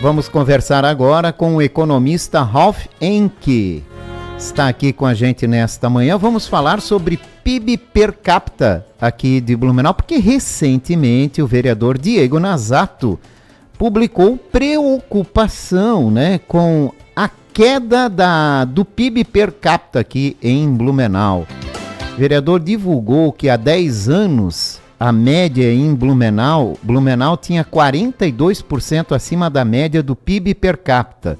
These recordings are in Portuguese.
Vamos conversar agora com o economista Ralph Encke. Está aqui com a gente nesta manhã. Vamos falar sobre PIB per capita aqui de Blumenau, porque recentemente o vereador Diego Nasato publicou preocupação, com a queda do PIB per capita aqui em Blumenau. O vereador divulgou que há 10 anos a média em Blumenau tinha 42% acima da média do PIB per capita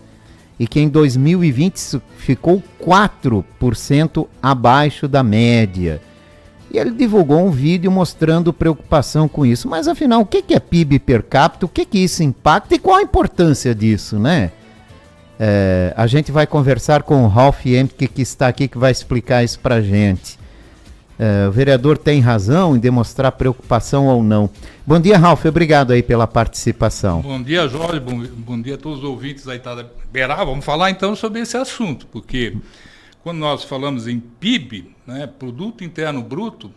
e que em 2020 isso ficou 4% abaixo da média. E ele divulgou um vídeo mostrando preocupação com isso. Mas afinal, o que é PIB per capita? O que isso impacta e qual a importância disso, né? A gente vai conversar com o Ralph Encke, que está aqui, que vai explicar isso pra gente. O vereador tem razão em demonstrar preocupação ou não. Bom dia, Ralph. Obrigado aí pela participação. Bom dia, Jorge. Bom dia a todos os ouvintes da Itaberá. Vamos falar então sobre esse assunto, porque quando nós falamos em PIB, Produto Interno Bruto,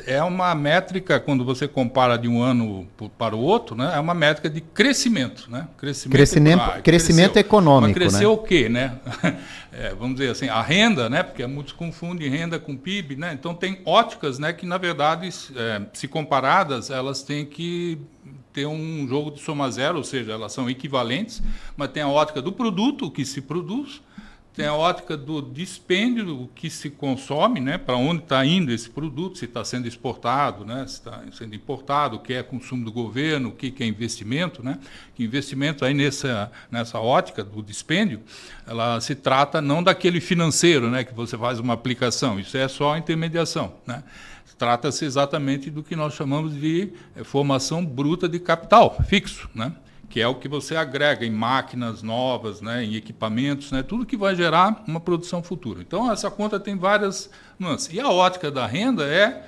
é uma métrica, quando você compara de um ano para o outro, é uma métrica de crescimento. Crescimento econômico. Mas cresceu o quê? Vamos dizer assim, a renda, porque muitos confundem renda com PIB, então tem óticas que, na verdade, se comparadas, elas têm que ter um jogo de soma zero, ou seja, elas são equivalentes, mas tem a ótica do produto, o que se produz, tem a ótica do dispêndio, o que se consome, para onde está indo esse produto, se está sendo exportado, se está sendo importado, o que é consumo do governo, o que é investimento. Que investimento aí nessa ótica do dispêndio, ela se trata não daquele financeiro, que você faz uma aplicação, isso é só a intermediação. Trata-se exatamente do que nós chamamos de formação bruta de capital fixo, que é o que você agrega em máquinas novas, em equipamentos, tudo que vai gerar uma produção futura. Então, essa conta tem várias nuances. E a ótica da renda é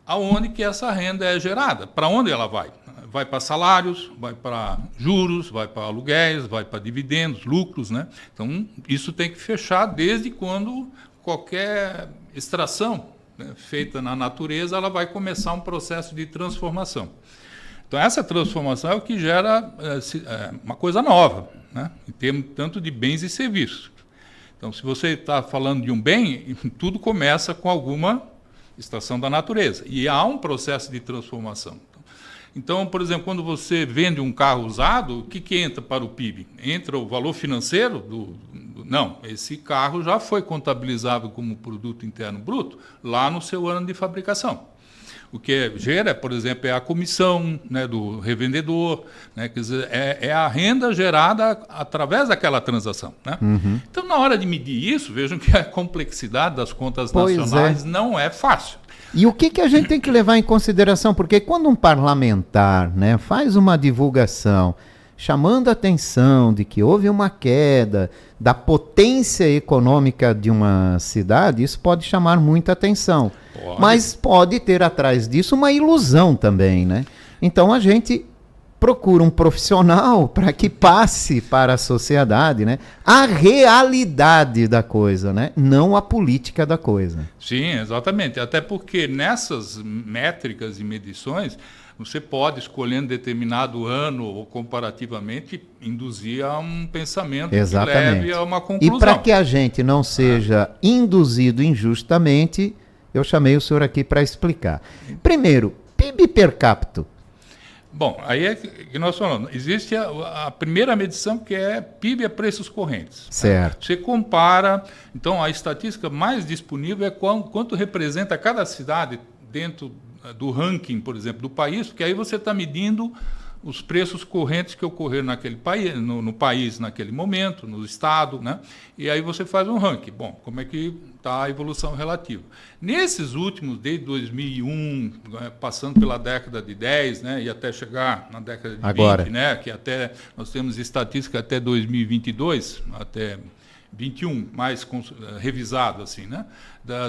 aonde que essa renda é gerada, para onde ela vai. Vai para salários, vai para juros, vai para aluguéis, vai para dividendos, lucros. Então, isso tem que fechar desde quando qualquer extração feita na natureza, ela vai começar um processo de transformação. Então, essa transformação é o que gera uma coisa nova, em termos tanto de bens e serviços. Então, se você está falando de um bem, tudo começa com alguma extração da natureza. E há um processo de transformação. Então, por exemplo, quando você vende um carro usado, o que entra para o PIB? Entra o valor financeiro Não, esse carro já foi contabilizável como produto interno bruto lá no seu ano de fabricação. O que gera, por exemplo, é a comissão do revendedor, quer dizer, é a renda gerada através daquela transação. Uhum. Então, na hora de medir isso, vejam que a complexidade das contas nacionais não é fácil. E o que a gente tem que levar em consideração? Porque quando um parlamentar faz uma divulgação chamando a atenção de que houve uma queda da potência econômica de uma cidade, isso pode chamar muita atenção. Mas pode ter atrás disso uma ilusão também, Então a gente procura um profissional para que passe para a sociedade, a realidade da coisa, não a política da coisa. Sim, exatamente. Até porque nessas métricas e medições, você pode, escolhendo determinado ano ou comparativamente, induzir a um pensamento Exatamente. Que leve a uma conclusão. E para que a gente não seja induzido injustamente, eu chamei o senhor aqui para explicar. Primeiro, PIB per capita. Bom, aí é que nós falamos. Existe a primeira medição, que é PIB a preços correntes. Certo. Você compara, então a estatística mais disponível é quanto representa cada cidade dentro do ranking, por exemplo, do país, porque aí você está medindo os preços correntes que ocorreram naquele país, no país naquele momento, no estado, E aí você faz um ranking. Bom, como é que está a evolução relativa? Nesses últimos, desde 2001, passando pela década de 10, e até chegar na década de Agora. 20, que até nós temos estatística até 2022, até 21, mais revisado assim,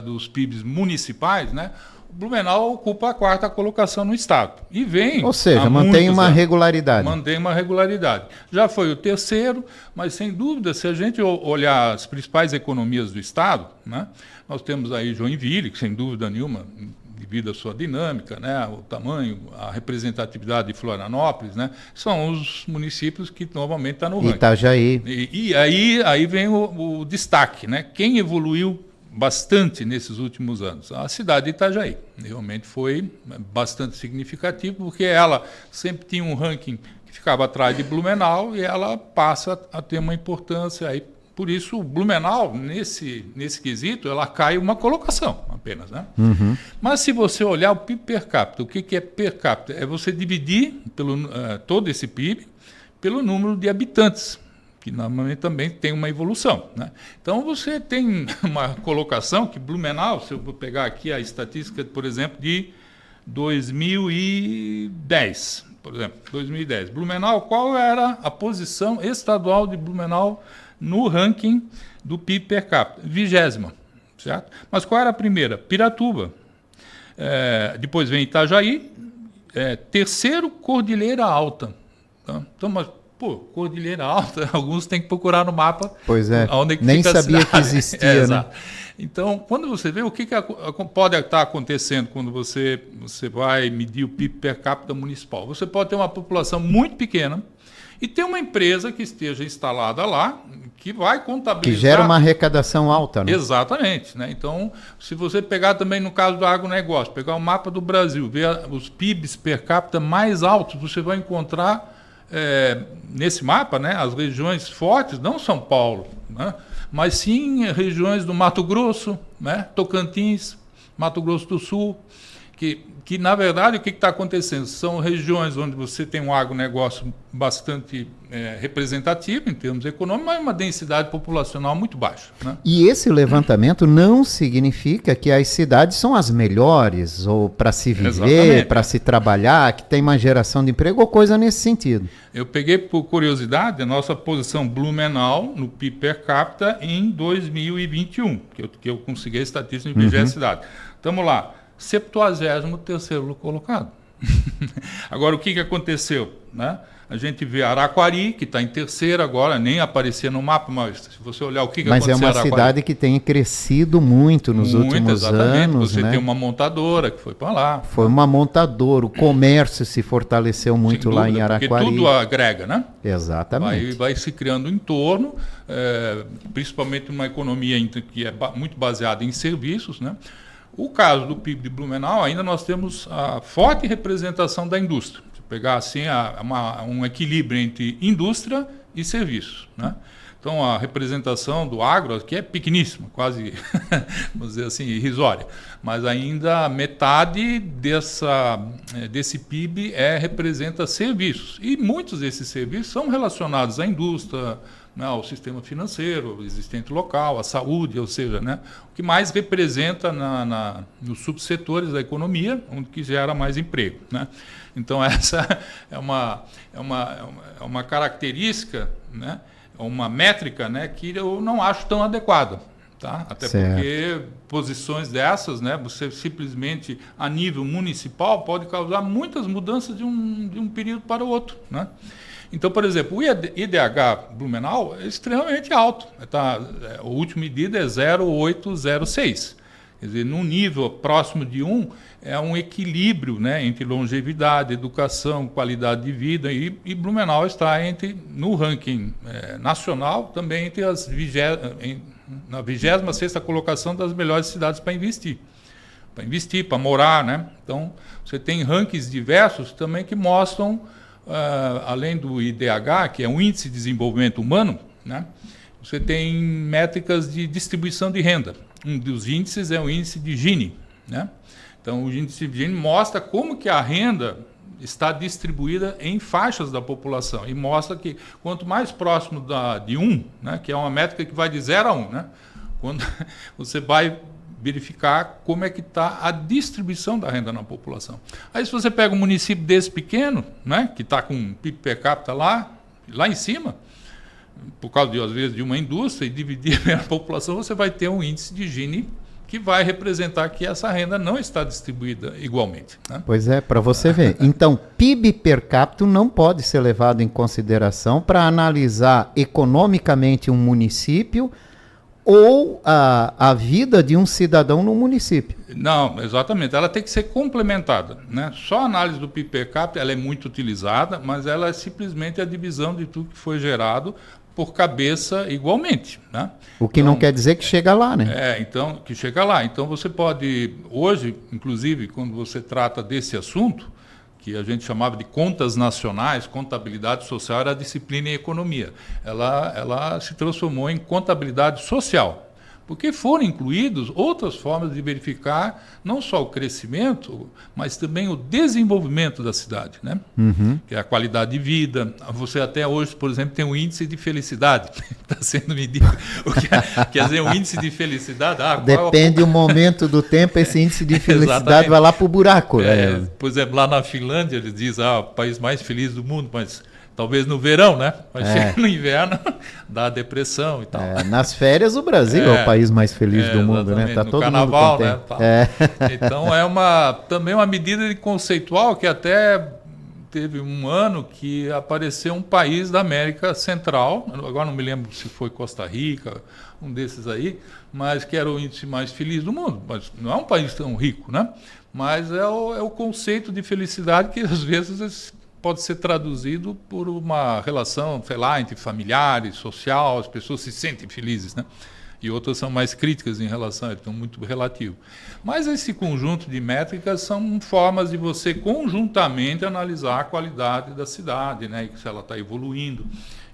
dos PIBs municipais, O Blumenau ocupa a 4ª colocação no estado. E vem. Ou seja, mantém uma regularidade. Mantém uma regularidade. Já foi o 3º, mas sem dúvida, se a gente olhar as principais economias do estado, nós temos aí Joinville, que sem dúvida nenhuma devido à sua dinâmica, né, o tamanho, a representatividade de Florianópolis, né, são os municípios que normalmente estão no ranking. Itajaí. E aí vem o destaque, né? Quem evoluiu bastante nesses últimos anos? A cidade de Itajaí. Realmente foi bastante significativo, porque ela sempre tinha um ranking que ficava atrás de Blumenau e ela passa a ter uma importância aí. Por isso, o Blumenau, nesse quesito, ela cai uma colocação apenas, né? Uhum. Mas se você olhar o PIB per capita, o que é per capita? É você dividir todo esse PIB pelo número de habitantes, que normalmente também tem uma evolução, né? Então, você tem uma colocação que Blumenau, se eu vou pegar aqui a estatística, por exemplo, de 2010, por exemplo, 2010. Blumenau, qual era a posição estadual de Blumenau no ranking do PIB per capita? 20ª, certo? Mas qual era a primeira? Piratuba. Depois vem Itajaí, terceiro, Cordilheira Alta. Tá? Então, mas, Cordilheira Alta, alguns têm que procurar no mapa. Pois é, onde que nem fica sabia que existia, né? Exato. Então, quando você vê o que pode estar acontecendo quando você vai medir o PIB per capita municipal, você pode ter uma população muito pequena e ter uma empresa que esteja instalada lá, que vai contabilizar... Que gera uma arrecadação alta, né? Exatamente, né? Então, se você pegar também no caso do agronegócio, pegar o mapa do Brasil, ver os PIBs per capita mais altos, você vai encontrar nesse mapa, né, as regiões fortes, não São Paulo, né, mas sim regiões do Mato Grosso, né, Tocantins, Mato Grosso do Sul, que na verdade, o que está acontecendo? São regiões onde você tem um agronegócio bastante representativo em termos econômicos, mas uma densidade populacional muito baixa, né? E esse levantamento não significa que as cidades são as melhores, ou para se viver, para se trabalhar, que tem uma geração de emprego, ou coisa nesse sentido. Eu peguei, por curiosidade, a nossa posição Blumenau no PIB per capita em 2021, que eu consegui a estatística de 20ª cidade. Estamos lá. 73º colocado. Agora, o que aconteceu, né? A gente vê Araquari, que está em terceiro agora, nem aparecia no mapa, mas se você olhar o que aconteceu em Araquari... Mas é uma cidade que tem crescido muito nos últimos anos. Você né? tem uma montadora que foi para lá. Foi uma montadora, o comércio se fortaleceu muito dúvida, lá em Araquari. Porque tudo agrega, né? Exatamente. Vai se criando um entorno, principalmente uma economia que é muito baseada em serviços, né? O caso do PIB de Blumenau, ainda nós temos a forte representação da indústria. Se pegar assim um equilíbrio entre indústria e serviços, né? Então, a representação do agro aqui é pequeníssima, quase, vamos dizer assim, irrisória. Mas ainda metade desse PIB representa serviços. E muitos desses serviços são relacionados à indústria, né, ao sistema financeiro, ao existente local, à saúde, ou seja, né, o que mais representa nos subsetores da economia, onde que gera mais emprego, né? Então, essa é uma característica, né, uma métrica, né, que eu não acho tão adequada. Tá? Até certo. Porque posições dessas, né, você simplesmente, a nível municipal, pode causar muitas mudanças de um período para o outro, né? Então, por exemplo, o IDH Blumenau é extremamente alto. O último medido é 0,806. Quer dizer, num nível próximo de 1, é um equilíbrio, né, entre longevidade, educação, qualidade de vida, e Blumenau está no ranking nacional, também entre na 26ª colocação das melhores cidades para investir, para morar, né? Então, você tem rankings diversos também que mostram, além do IDH, que é um Índice de Desenvolvimento Humano, né? Você tem métricas de distribuição de renda. Um dos índices é o índice de Gini, né? Então, o índice de Gini mostra como que a renda está distribuída em faixas da população e mostra que quanto mais próximo de 1, né, que é uma métrica que vai de 0 a 1, né, quando você vai verificar como é que está a distribuição da renda na população. Aí, se você pega um município desse pequeno, né, que está com um PIB per capita lá em cima, por causa, às vezes, de uma indústria, e dividir a população, você vai ter um índice de Gini que vai representar que essa renda não está distribuída igualmente, né? Pois é, para você ver. Então, PIB per capita não pode ser levado em consideração para analisar economicamente um município ou a vida de um cidadão no município. Não, exatamente. Ela tem que ser complementada, né? Só a análise do PIB per capita ela é muito utilizada, mas ela é simplesmente a divisão de tudo que foi gerado por cabeça igualmente, né? O que não quer dizer que chega lá, né? Então, que chega lá. Então, você pode, hoje, inclusive, quando você trata desse assunto, que a gente chamava de contas nacionais, contabilidade social, era a disciplina em economia. Ela se transformou em contabilidade social, porque foram incluídos outras formas de verificar não só o crescimento, mas também o desenvolvimento da cidade, né? Que é a qualidade de vida. Você até hoje, por exemplo, tem um índice de felicidade que está sendo medido. Quer dizer, um índice de felicidade... Depende do momento do tempo, esse índice de felicidade vai lá para o buraco. Por exemplo, lá na Finlândia, eles dizem o país mais feliz do mundo, mas... Talvez no verão, né? Mas chega no inverno, dá depressão e tal. Nas férias, o Brasil é o país mais feliz do mundo, né? Tá no todo carnaval, mundo né? Então, também uma medida conceitual que até teve um ano que apareceu um país da América Central, agora não me lembro se foi Costa Rica, um desses aí, mas que era o índice mais feliz do mundo. Mas não é um país tão rico, né? Mas é o conceito de felicidade que às vezes pode ser traduzido por uma relação, sei lá, entre familiares, social, as pessoas se sentem felizes, né? E outras são mais críticas em relação, então muito relativo. Mas esse conjunto de métricas são formas de você conjuntamente analisar a qualidade da cidade, né? E se ela está evoluindo.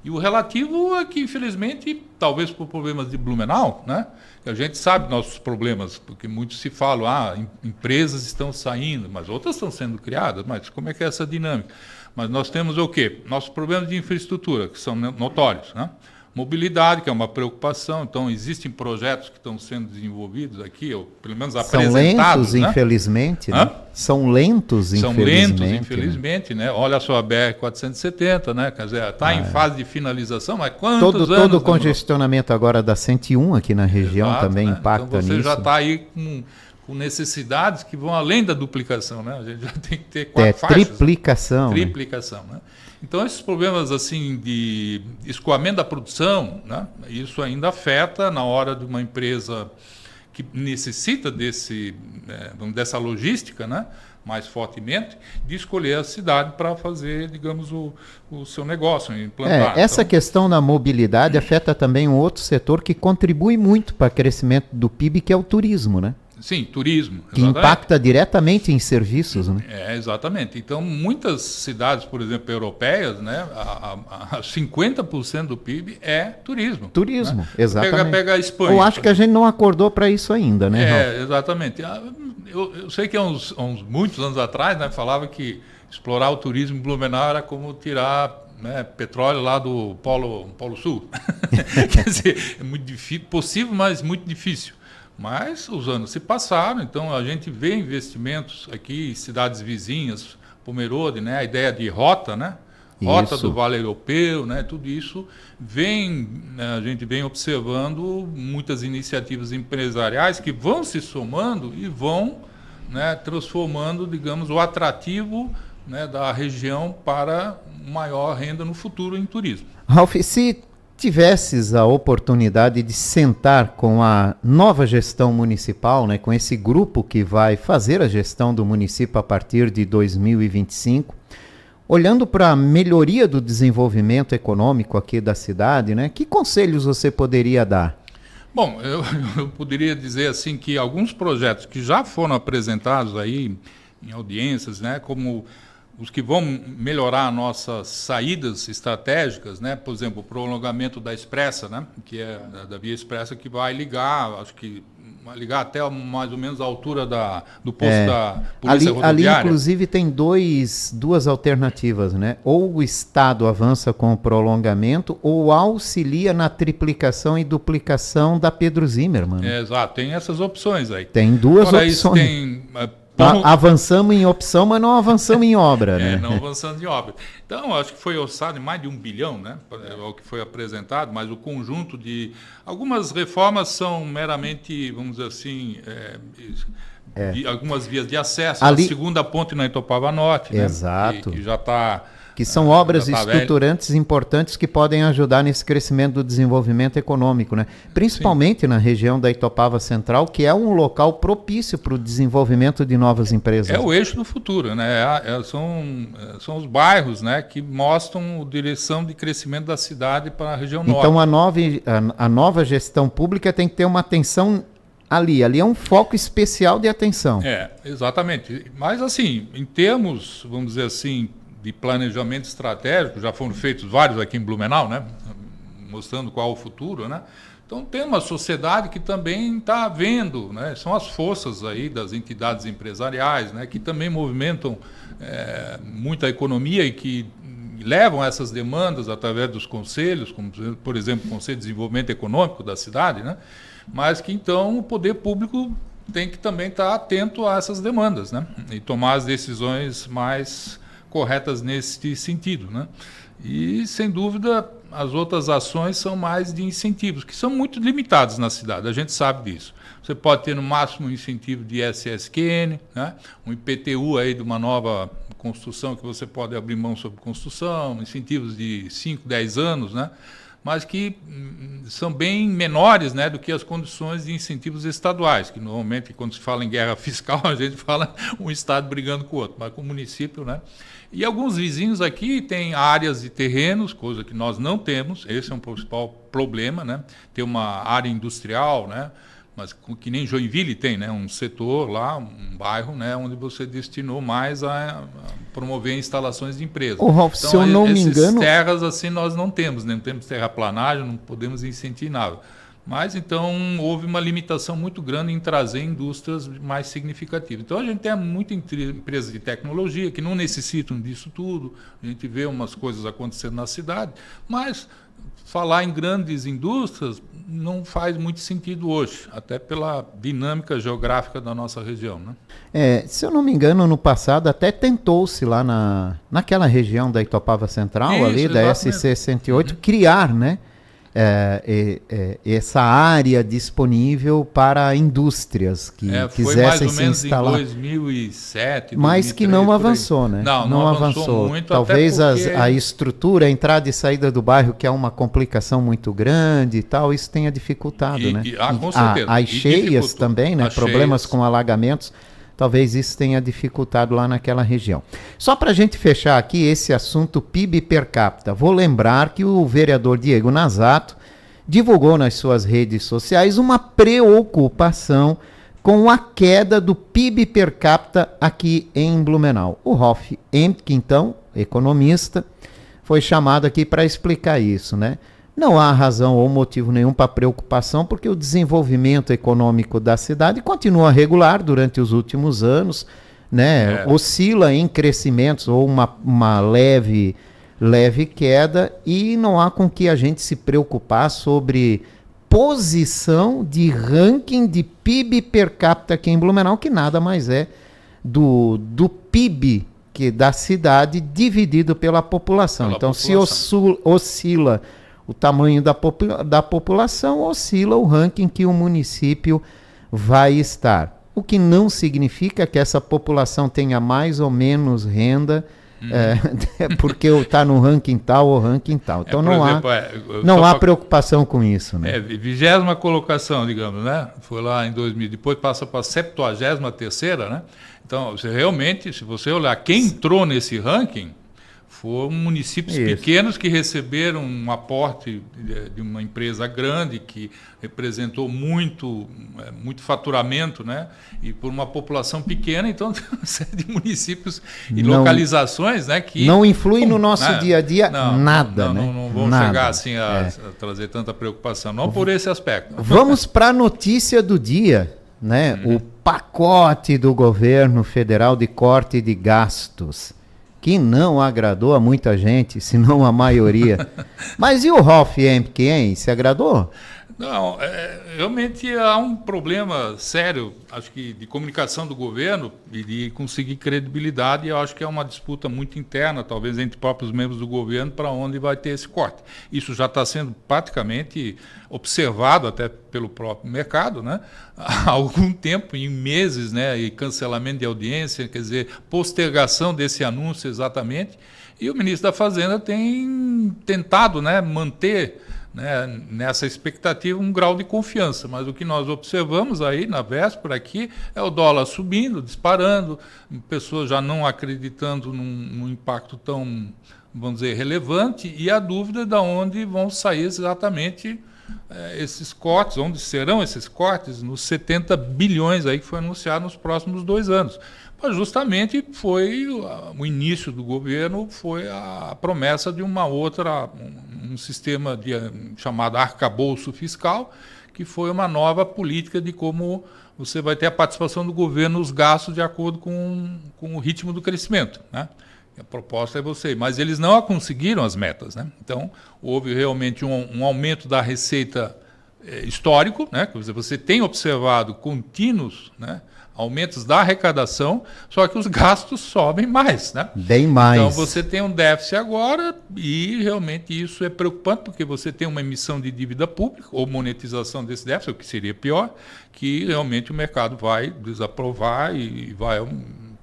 E o relativo é que, infelizmente, talvez por problemas de Blumenau, né? Que a gente sabe nossos problemas, porque muitos se falam, empresas estão saindo, mas outras estão sendo criadas, mas como é que é essa dinâmica? Mas nós temos o quê? Nossos problemas de infraestrutura, que são notórios, né? Mobilidade, que é uma preocupação, então existem projetos que estão sendo desenvolvidos aqui, ou pelo menos apresentados. São lentos, né? Infelizmente. Né? São lentos, infelizmente. Né? Olha só a BR-470, né? Quer dizer, está em fase de finalização, mas quantos anos... Todo o congestionamento agora da 101 aqui na região. Exato, também impacta então nisso. Você já está aí com necessidades que vão além da duplicação, né? A gente já tem que ter 4 faixas. Triplicação. Triplicação, né? Então, esses problemas assim de escoamento da produção, né? Isso ainda afeta na hora de uma empresa que necessita dessa logística, né? Mais fortemente, de escolher a cidade para fazer, digamos, o seu negócio, implantar. Essa questão da mobilidade afeta também um outro setor que contribui muito para o crescimento do PIB, que é o turismo, né? Sim, turismo. Que impacta diretamente em serviços, né? Exatamente. Então, muitas cidades, por exemplo, europeias, né, a 50% do PIB é turismo. Turismo, né? exatamente. Pega a Espanha. Eu acho que a gente não acordou para isso ainda, né? Exatamente. Eu sei que há muitos anos atrás, né, falava que explorar o turismo em Blumenau era como tirar, né, petróleo lá do Polo Sul. Quer dizer, é muito difícil, possível, mas muito difícil. Mas os anos se passaram, então a gente vê investimentos aqui em cidades vizinhas, Pomerode, né, a ideia de rota, né, rota do Vale Europeu, né, tudo isso a gente vem observando muitas iniciativas empresariais que vão se somando e vão, né, transformando, digamos, o atrativo, né, da região para maior renda no futuro em turismo. Ralf, se tivesses a oportunidade de sentar com a nova gestão municipal, né, com esse grupo que vai fazer a gestão do município a partir de 2025, olhando para a melhoria do desenvolvimento econômico aqui da cidade, né, que conselhos você poderia dar? Bom, eu poderia dizer assim que alguns projetos que já foram apresentados aí em audiências, né, como os que vão melhorar nossas saídas estratégicas, né? Por exemplo, o prolongamento da Expressa, né? Que é da Via Expressa, que vai ligar, acho que vai ligar até mais ou menos a altura do posto da Polícia Rodoviária. Ali, inclusive, tem duas alternativas, né? Ou o Estado avança com o prolongamento, ou auxilia na triplicação e duplicação da Pedro Zimmermann. Exato, tem essas opções aí. Tem duas opções. Isso tem... Avançamos em opção, mas não avançamos em obra, né? Não avançando em obra. Então, acho que foi orçado em mais de 1 bilhão, né? É o que foi apresentado, mas o conjunto de... Algumas reformas são meramente, vamos dizer assim, algumas vias de acesso. A segunda ponte na Itopava Norte, né? Exato. Que já está Que são obras já tá estruturantes importantes que podem ajudar nesse crescimento do desenvolvimento econômico, né? Principalmente Sim. na região da Itopava Central, que é um local propício para o desenvolvimento de novas empresas. É o eixo do futuro, né? São os bairros, né, que mostram a direção de crescimento da cidade para a região norte. Então a nova gestão pública tem que ter uma atenção ali é um foco especial de atenção. Exatamente. Mas assim, em termos, vamos dizer assim, de planejamento estratégico, já foram feitos vários aqui em Blumenau, né, mostrando qual é o futuro, né? Então tem uma sociedade que também está vendo, né? São as forças aí das entidades empresariais, né, que também movimentam muita economia e que levam essas demandas através dos conselhos, como por exemplo o Conselho de Desenvolvimento Econômico da cidade, né? Mas que então o poder público tem que também estar atento a essas demandas, né? E tomar as decisões mais corretas nesse sentido, né? E, sem dúvida, as outras ações são mais de incentivos, que são muito limitados na cidade, a gente sabe disso. Você pode ter no máximo um incentivo de SSQN, né? Um IPTU aí de uma nova construção que você pode abrir mão sobre construção, incentivos de 5, 10 anos, né? Mas que são bem menores, né, do que as condições de incentivos estaduais, que normalmente, quando se fala em guerra fiscal, a gente fala um estado brigando com o outro, mas com o município, né? E alguns vizinhos aqui têm áreas de terrenos, coisa que nós não temos, esse é um principal problema, né? Ter uma área industrial, né? Mas que nem Joinville tem, né? Um setor lá, um bairro, né? Onde você destinou mais a promover instalações de empresas. Rolf, então, se eu não me engano, terras assim nós não temos, né? Não temos terraplanagem, não podemos incentivar nada. Mas então houve uma limitação muito grande em trazer indústrias mais significativas. Então a gente tem muita empresa de tecnologia que não necessitam disso tudo. A gente vê umas coisas acontecendo na cidade, mas falar em grandes indústrias não faz muito sentido hoje, até pela dinâmica geográfica da nossa região, né? Se eu não me engano, no passado até tentou-se lá naquela região da Itopava Central, isso, ali da SC-108, criar, né, essa área disponível para indústrias que quisessem se instalar. Foi mais ou menos em 2007, mas 2003, que não avançou, né? Não avançou muito. Talvez porque a estrutura, a entrada e saída do bairro, que é uma complicação muito grande e tal, isso tenha dificultado, né? Com certeza. As cheias também, né? Problemas com alagamentos. Talvez isso tenha dificultado lá naquela região. Só para a gente fechar aqui esse assunto PIB per capita, vou lembrar que o vereador Diego Nazato divulgou nas suas redes sociais uma preocupação com a queda do PIB per capita aqui em Blumenau. O Rolf Emke, então, economista, foi chamado aqui para explicar isso, né? Não há razão ou motivo nenhum para preocupação, porque o desenvolvimento econômico da cidade continua regular durante os últimos anos, né? Oscila em crescimentos ou uma leve queda, e não há com que a gente se preocupar sobre posição de ranking de PIB per capita aqui em Blumenau, que nada mais é do PIB da cidade dividido pela população. Então, se oscila o tamanho da população, oscila o ranking que o município vai estar. O que não significa que essa população tenha mais ou menos renda, porque está no ranking tal ou ranking tal. Então não há preocupação com isso, né? 20ª colocação, digamos, né? Foi lá em 2000, depois passa para a 73ª, né? Então, realmente, se você olhar quem entrou nesse ranking, foram municípios pequenos que receberam um aporte de uma empresa grande que representou muito faturamento, né? E por uma população pequena, então tem uma série de municípios e localizações, né? Que não influi no nosso dia a dia nada, né? Não vão chegar assim a trazer tanta preocupação, não por esse aspecto. Vamos para a notícia do dia, né? O pacote do governo federal de corte de gastos, que não agradou a muita gente, se não a maioria. Mas e o Rolf Emke, hein? Se agradou? Não, realmente há um problema sério, acho que de comunicação do governo e de conseguir credibilidade. Eu acho que é uma disputa muito interna, talvez entre próprios membros do governo, para onde vai ter esse corte. Isso já está sendo praticamente observado até pelo próprio mercado, né? Há algum tempo, em meses, né? E cancelamento de audiência, quer dizer, postergação desse anúncio exatamente. E o ministro da Fazenda tem tentado, né, manter, né, nessa expectativa um grau de confiança, mas o que nós observamos aí na véspera aqui é o dólar subindo, disparando, pessoas já não acreditando num impacto tão, vamos dizer, relevante, e a dúvida de onde vão sair exatamente esses cortes, onde serão esses cortes, nos 70 bilhões aí que foi anunciado nos próximos 2 anos. Mas justamente foi o início do governo, foi a promessa de uma outra, um sistema chamado arcabouço fiscal, que foi uma nova política de como você vai ter a participação do governo nos gastos de acordo com o ritmo do crescimento, né? A proposta é você, mas eles não conseguiram as metas, né? Então, houve realmente um aumento da receita histórico, né? Quer dizer, você tem observado contínuos, né, aumentos da arrecadação, só que os gastos sobem mais, né? Bem mais. Então você tem um déficit agora e realmente isso é preocupante, porque você tem uma emissão de dívida pública ou monetização desse déficit, o que seria pior, que realmente o mercado vai desaprovar e vai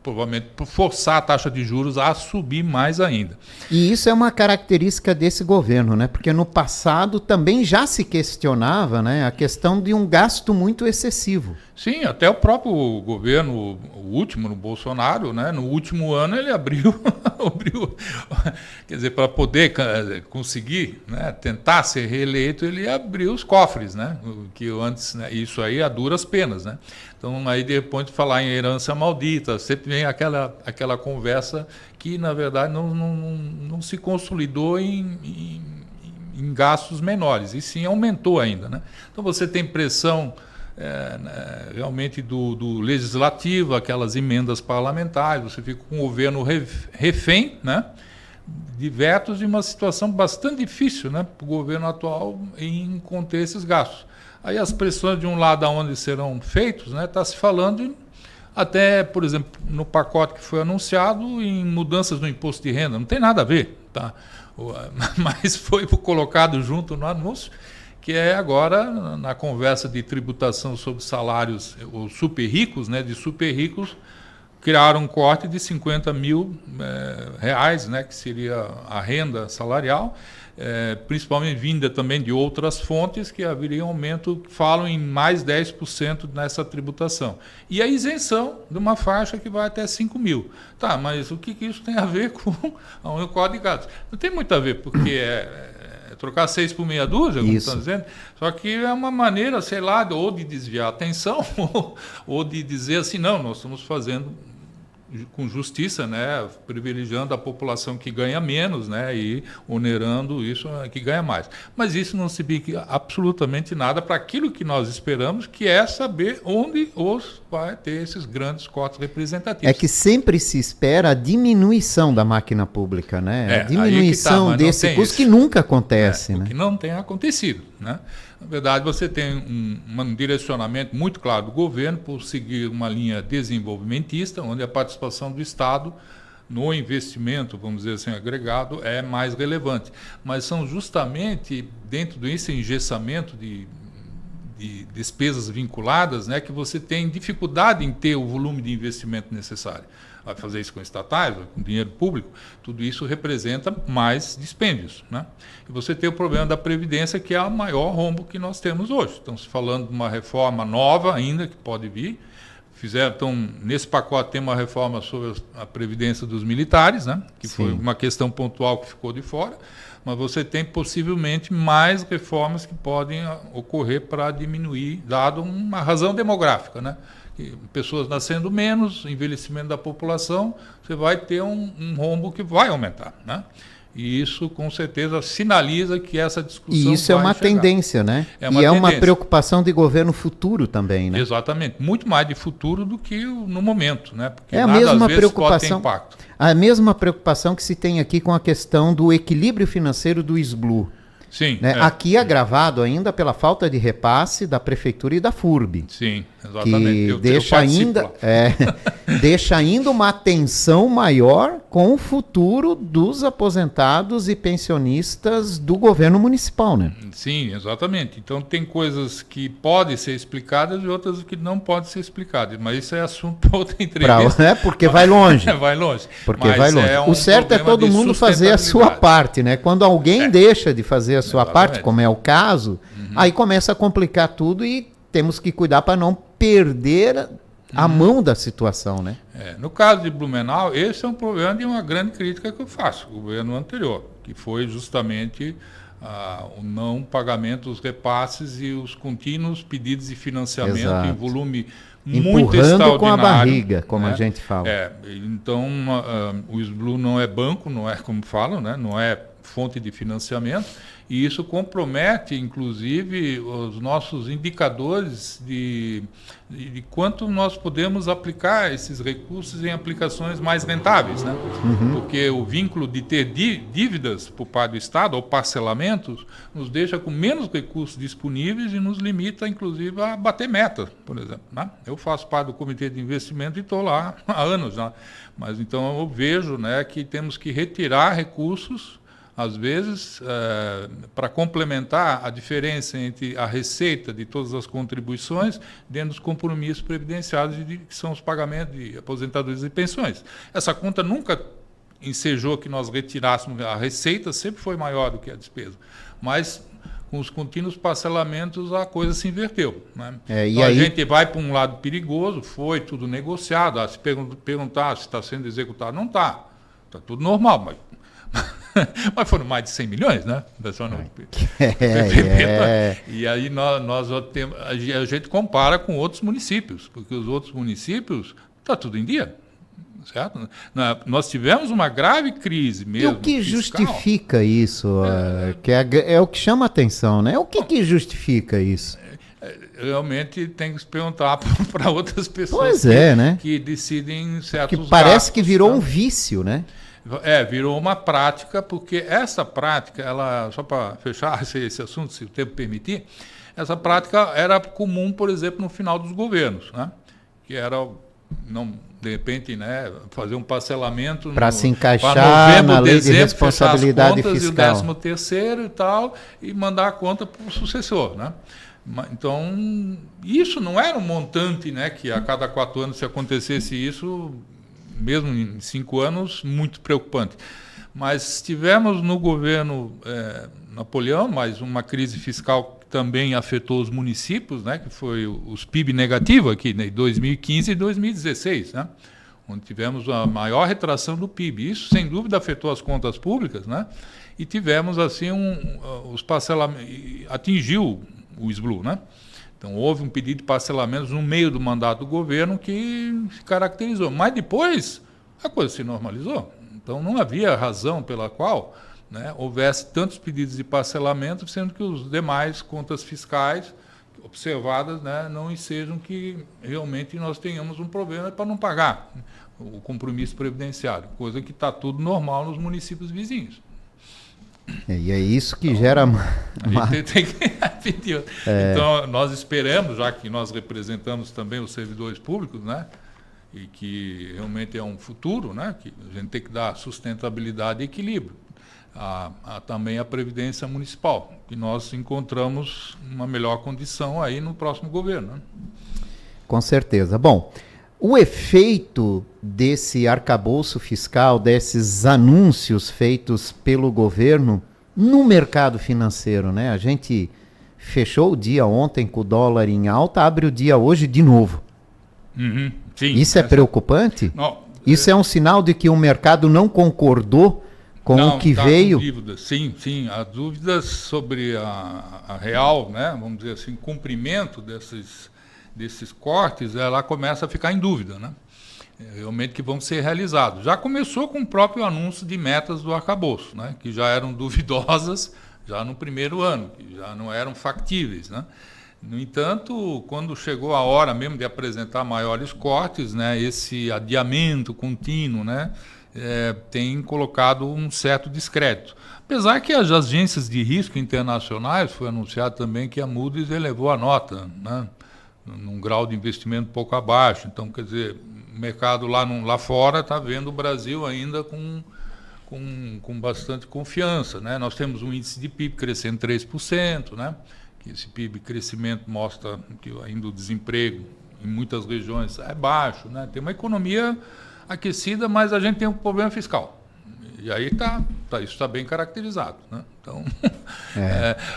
provavelmente forçar a taxa de juros a subir mais ainda. E isso é uma característica desse governo, né? Porque no passado também já se questionava, né, a questão de um gasto muito excessivo. Sim, até o próprio governo, o último, no Bolsonaro, né, no último ano ele abriu, quer dizer, para poder conseguir, né, tentar ser reeleito, ele abriu os cofres, né, que antes, né, isso aí a duras penas, né. Então, aí depois de falar em herança maldita, sempre vem aquela conversa que, na verdade, não se consolidou em gastos menores, e sim aumentou ainda, né. Então, você tem pressão realmente do legislativo, aquelas emendas parlamentares, você fica com o governo refém, né, de vetos, de uma situação bastante difícil, né, para o governo atual em conter esses gastos. Aí as pressões de um lado aonde serão feitos, né, está se falando até, por exemplo, no pacote que foi anunciado, em mudanças no imposto de renda, não tem nada a ver, tá? Mas foi colocado junto no anúncio, que é agora, na conversa de tributação sobre salários, os super ricos, né, de super ricos, criaram um corte de 50 mil reais, né, que seria a renda salarial, principalmente vinda também de outras fontes, que haveria um aumento, falam em mais 10% nessa tributação. E a isenção de uma faixa que vai até 5 mil. Tá, mas o que isso tem a ver com o Código de Gastos? Não tem muito a ver, porque trocar 6 por meia dúzia, como estão dizendo, só que é uma maneira, sei lá, ou de desviar a atenção, ou de dizer assim, não, nós estamos fazendo com justiça, né, privilegiando a população que ganha menos, né, e onerando isso que ganha mais. Mas isso não significa absolutamente nada para aquilo que nós esperamos, que é saber onde vai ter esses grandes cortes representativos. É que sempre se espera a diminuição da máquina pública, né? A diminuição desse custo que nunca acontece, né? Que não tem acontecido, né? Na verdade, você tem um direcionamento muito claro do governo por seguir uma linha desenvolvimentista, onde a participação do Estado no investimento, vamos dizer assim, agregado, é mais relevante. Mas são justamente dentro desse engessamento de despesas vinculadas, né, que você tem dificuldade em ter o volume de investimento necessário. Vai fazer isso com estatais, com dinheiro público, tudo isso representa mais dispêndios, né? E você tem o problema da Previdência, que é o maior rombo que nós temos hoje. Estamos falando de uma reforma nova ainda, que pode vir. Então, nesse pacote tem uma reforma sobre a Previdência dos militares, né? Que Sim. Foi uma questão pontual que ficou de fora, mas você tem possivelmente mais reformas que podem ocorrer para diminuir, dado uma razão demográfica, né? Pessoas nascendo menos, envelhecimento da população, você vai ter um rombo que vai aumentar, né? E isso, com certeza, sinaliza que essa discussão E isso é uma tendência, né? É uma preocupação de governo futuro também, né? Exatamente. Muito mais de futuro do que no momento, né? Porque a mesma preocupação, pode ter impacto. A mesma preocupação que se tem aqui com a questão do equilíbrio financeiro do SBLU. Sim. Né? Aqui agravado ainda pela falta de repasse da Prefeitura e da FURB. Sim. que deixa ainda uma atenção maior com o futuro dos aposentados e pensionistas do governo municipal, né? Sim, exatamente. Então tem coisas que podem ser explicadas e outras que não podem ser explicadas, mas isso é assunto para outra entrevista. Porque vai longe. Vai longe. Porque vai longe. O certo é todo mundo fazer a sua parte, né? Quando alguém deixa de fazer a sua parte, como é o caso, aí começa a complicar tudo e temos que cuidar para não perder a mão da situação, né? No caso de Blumenau, esse é um problema de uma grande crítica que eu faço ao governo anterior, que foi justamente o não pagamento dos repasses e os contínuos pedidos de financiamento em volume muito extraordinário. Com a barriga, como a gente fala. Então, o SBLU não é banco, não é como falam, né? Não é fonte de financiamento, e isso compromete, inclusive, os nossos indicadores de quanto nós podemos aplicar esses recursos em aplicações mais rentáveis, né? Porque o vínculo de ter dívidas por parte do Estado, ou parcelamentos, nos deixa com menos recursos disponíveis e nos limita, inclusive, a bater metas, por exemplo, né? Eu faço parte do Comitê de Investimento e estou lá há anos, né? Mas então eu vejo, né, que temos que retirar recursos, às vezes, para complementar a diferença entre a receita de todas as contribuições dentro dos compromissos previdenciários, que são os pagamentos de aposentadorias e pensões. Essa conta nunca ensejou que nós retirássemos, a receita sempre foi maior do que a despesa, mas com os contínuos parcelamentos a coisa se inverteu, né? Então, a gente vai para um lado perigoso, foi tudo negociado, se perguntar se está sendo executado, não está tudo normal, mas foram mais de 100 milhões, né? E aí a gente compara com outros municípios, porque os outros municípios está tudo em dia, certo? Nós tivemos uma grave crise mesmo. E o que justifica isso? Que é o que chama a atenção, né? O que justifica isso? Realmente tem que se perguntar para outras pessoas que decidem certos gastos. Parece que virou um vício, né? Virou uma prática, porque essa prática, só para fechar esse assunto, se o tempo permitir, essa prática era comum, por exemplo, no final dos governos, né? Que era, de repente, né, fazer um parcelamento para se encaixar na lei de responsabilidade fiscal. E o 13º e tal, e mandar a conta para o sucessor, né? Então, isso não era um montante, né, que a cada 4 anos, se acontecesse isso, mesmo em 5 anos, muito preocupante. Mas tivemos no governo Napoleão, mais uma crise fiscal que também afetou os municípios, né, que foi os PIB negativo aqui, né, em 2015 e 2016, né, onde tivemos a maior retração do PIB. Isso, sem dúvida, afetou as contas públicas, né, e tivemos, assim, os parcelamentos, atingiu o SBLU, né. Então, houve um pedido de parcelamentos no meio do mandato do governo que se caracterizou. Mas depois, a coisa se normalizou. Então, não havia razão pela qual, né, houvesse tantos pedidos de parcelamento, sendo que os demais contas fiscais observadas, né, não ensejam que realmente nós tenhamos um problema para não pagar o compromisso previdenciário, coisa que está tudo normal nos municípios vizinhos. E é isso que gera... A gente tem que repetir. Então, nós esperamos, já que nós representamos também os servidores públicos, né, e que realmente é um futuro, né, que a gente tem que dar sustentabilidade e equilíbrio também a Previdência Municipal, que nós encontramos uma melhor condição aí no próximo governo, né? Com certeza. Bom, o efeito desse arcabouço fiscal, desses anúncios feitos pelo governo no mercado financeiro, né? A gente fechou o dia ontem com o dólar em alta, abre o dia hoje de novo. Sim, isso é preocupante? Não, isso é um sinal de que o mercado não concordou com o que veio? Sim, as dúvidas sobre a real, né, vamos dizer assim, cumprimento desses cortes, ela começa a ficar em dúvida, né? Realmente que vão ser realizados. Já começou com o próprio anúncio de metas do arcabouço, né, que já eram duvidosas já no primeiro ano, que já não eram factíveis, né? No entanto, quando chegou a hora mesmo de apresentar maiores cortes, né, esse adiamento contínuo, né, tem colocado um certo descrédito. Apesar que as agências de risco internacionais, foi anunciado também que a Moody's elevou a nota, né, num grau de investimento um pouco abaixo. Então, quer dizer, o mercado lá fora está vendo o Brasil ainda com bastante confiança, né? Nós temos um índice de PIB crescendo 3%, né? Que esse PIB crescimento mostra que ainda o desemprego em muitas regiões é baixo, né? Tem uma economia aquecida, mas a gente tem um problema fiscal. E aí isso está bem caracterizado, né? Então,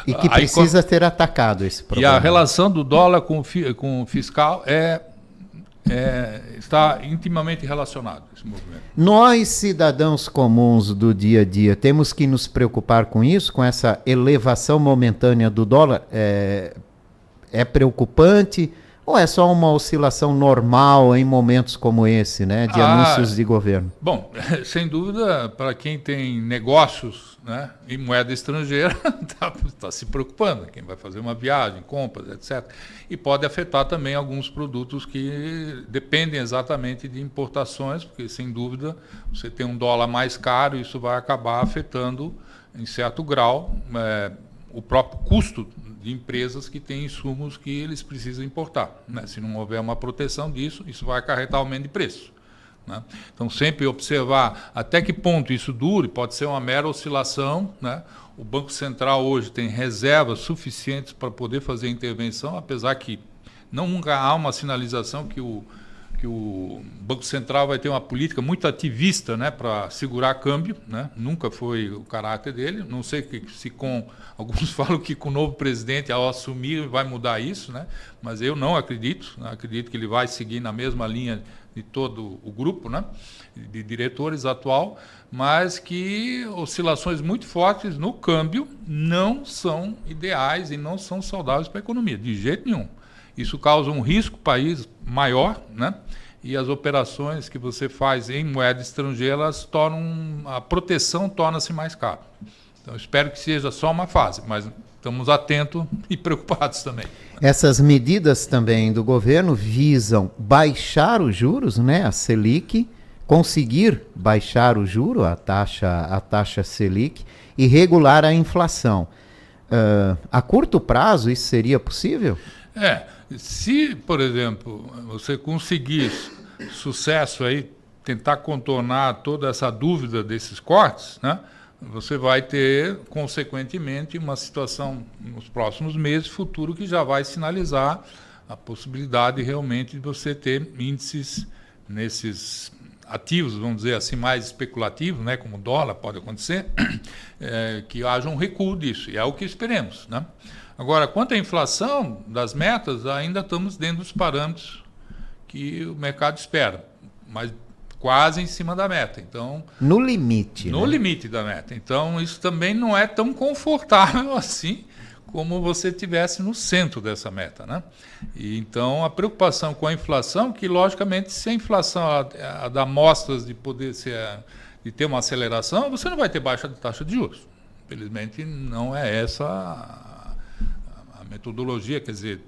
e que precisa ser atacado esse problema. E a relação do dólar com o fiscal está intimamente relacionado, esse movimento. Nós, cidadãos comuns do dia a dia, temos que nos preocupar com isso, com essa elevação momentânea do dólar? É preocupante ou é só uma oscilação normal em momentos como esse, né, de anúncios de governo? Bom, sem dúvida, para quem tem negócios, né, em moeda estrangeira, está se preocupando, quem vai fazer uma viagem, compras, etc. E pode afetar também alguns produtos que dependem exatamente de importações, porque, sem dúvida, você tem um dólar mais caro, isso vai acabar afetando, em certo grau, o próprio custo de empresas que têm insumos que eles precisam importar, né? Se não houver uma proteção disso, isso vai acarretar aumento de preço, né? Então, sempre observar até que ponto isso dure, pode ser uma mera oscilação, né? O Banco Central hoje tem reservas suficientes para poder fazer intervenção, apesar que nunca há uma sinalização que o Banco Central vai ter uma política muito ativista, né, para segurar câmbio, né? Nunca foi o caráter dele. Não sei se alguns falam que com o novo presidente, ao assumir, vai mudar isso, né? Mas eu não acredito. Né? Acredito que ele vai seguir na mesma linha de todo o grupo, né, de diretores atual, mas que oscilações muito fortes no câmbio não são ideais e não são saudáveis para a economia, de jeito nenhum. Isso causa um risco país maior, né? E as operações que você faz em moeda estrangeira, a proteção torna-se mais cara. Então, espero que seja só uma fase, mas estamos atentos e preocupados também. Essas medidas também do governo visam baixar os juros, né? A Selic, conseguir baixar o juro, a taxa Selic, e regular a inflação. A curto prazo, isso seria possível? Se, por exemplo, você conseguir sucesso aí, tentar contornar toda essa dúvida desses cortes, né, você vai ter, consequentemente, uma situação nos próximos meses, futuro, que já vai sinalizar a possibilidade realmente de você ter índices nesses ativos, vamos dizer assim, mais especulativos, né, como o dólar pode acontecer, que haja um recuo disso, e é o que esperemos, né? Agora, quanto à inflação das metas, ainda estamos dentro dos parâmetros que o mercado espera, mas quase em cima da meta. Então, no limite. No limite da meta. Então, isso também não é tão confortável assim como você estivesse no centro dessa meta, né? E, então, a preocupação com a inflação, que logicamente, se a inflação dá mostras de poder de ter uma aceleração, você não vai ter baixa de taxa de juros. Infelizmente, não é essa metodologia, quer dizer,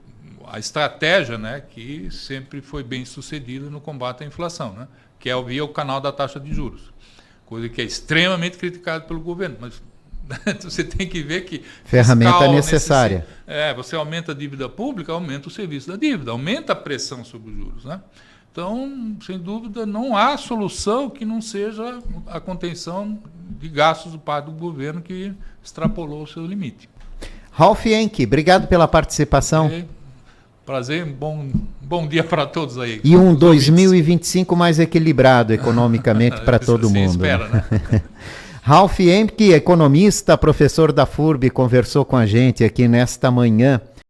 a estratégia, né, que sempre foi bem sucedida no combate à inflação, né, que é via o canal da taxa de juros, coisa que é extremamente criticada pelo governo, mas você tem que ver que ferramenta necessária. Você aumenta a dívida pública, aumenta o serviço da dívida, aumenta a pressão sobre os juros, né? Então, sem dúvida, não há solução que não seja a contenção de gastos do parte do governo que extrapolou o seu limite. Ralph Henke, obrigado pela participação. Prazer, bom dia para todos aí. E um 2025 mais equilibrado economicamente para todo mundo. Espera, né? Ralph Henke, economista, professor da FURB, conversou com a gente aqui nesta manhã.